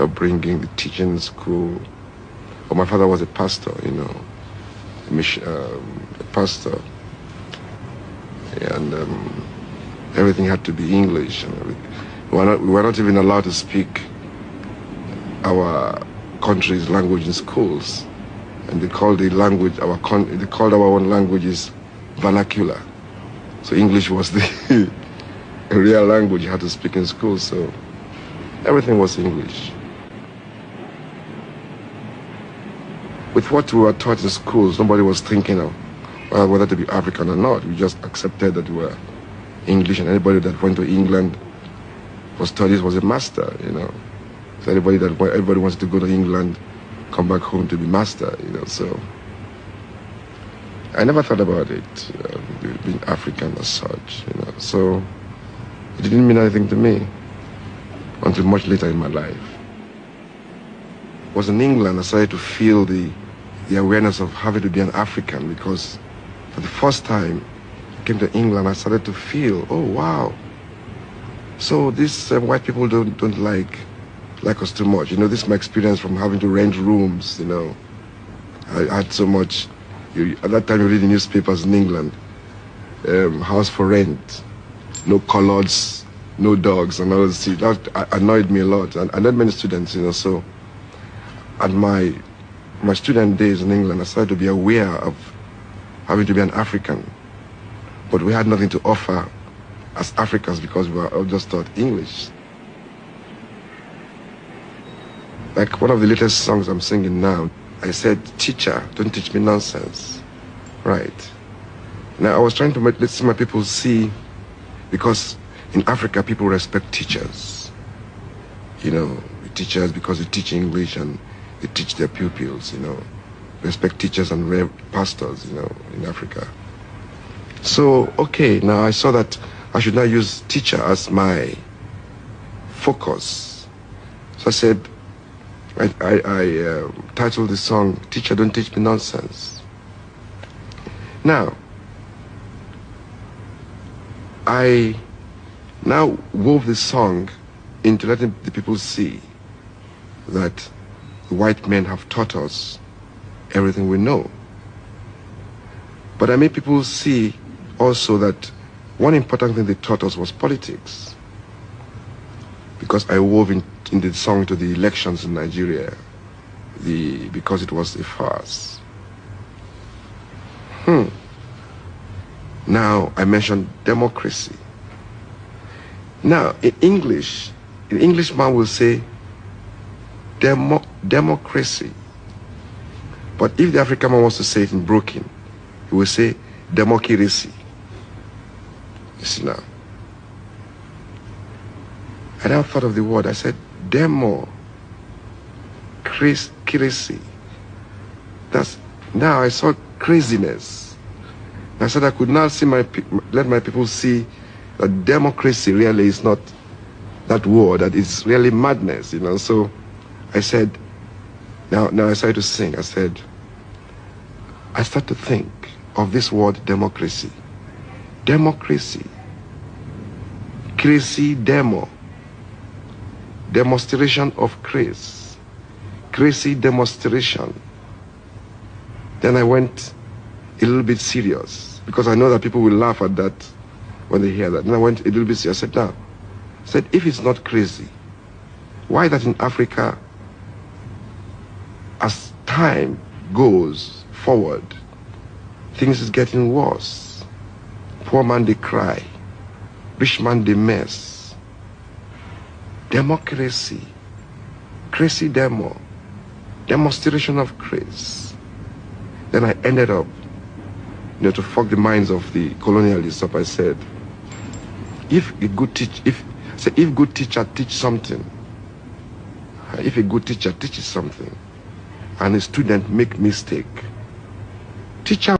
the upbringing, the teaching in school. But my father was a pastor, you know, a pastor, and everything had to be English. And everything. We were not even allowed to speak our country's language in schools, and they called the language they called our own languages vernacular. So English was the real language you had to speak in school. So everything was English. With what we were taught in schools, nobody was thinking of whether to be African or not. We just accepted that we were English, and anybody that went to England for studies was a master, you know. So everybody wants to go to England, come back home to be master, you know. So I never thought about it, being African as such, you know. So it didn't mean anything to me until much later in my life. It was in England I started to feel the awareness of having to be an African, because for the first time I came to England, I started to feel, oh wow, so these white people don't like us too much. You know, this is my experience from having to rent rooms, you know. I had so much, at that time you read the newspapers in England, house for rent, no coloreds, no dogs, and all this. That annoyed me a lot, and not many students, you know. So at my student days in England, I started to be aware of having to be an African, but we had nothing to offer as Africans because we were all just taught English. Like one of the latest songs I'm singing now, I said, teacher, don't teach me nonsense. Right. Now I was trying to let my people see, because in Africa people respect teachers. You know, teachers because they teach English and they teach their pupils, you know. Respect teachers and pastors, you know, in Africa. So, okay, now I saw that I should now use teacher as my focus. So I said, I titled the song, Teacher, Don't Teach Me Nonsense. Now, I now wove this song into letting the people see that the white men have taught us everything we know. But I made people see also that one important thing they taught us was politics. Because I wove in the song to the elections in Nigeria, because it was a farce. Now I mentioned democracy. Now in English, an Englishman will say democracy. But if the African man wants to say it in broken, he will say democracy. You see now. I now thought of the word. I said crazy. That's, now I saw craziness. I said I could now see let my people see that democracy really is not that word, that it's really madness, you know. So I said, now I started to sing. I said, I start to think of this word democracy. Democracy. Crazy demo. Demonstration of grace. Crazy demonstration. Then I went a little bit serious, because I know that people will laugh at that when they hear that. Then I went a little bit serious. I said, now, if it's not crazy, why that in Africa, as time goes forward, things is getting worse. Poor man they cry, rich man they mess. Democracy, crazy demo, demonstration of grace. Then I ended up, you know, to fuck the minds of the colonialists up. I said, if good teacher teach something, if a good teacher teaches something, and a student make mistake, teacher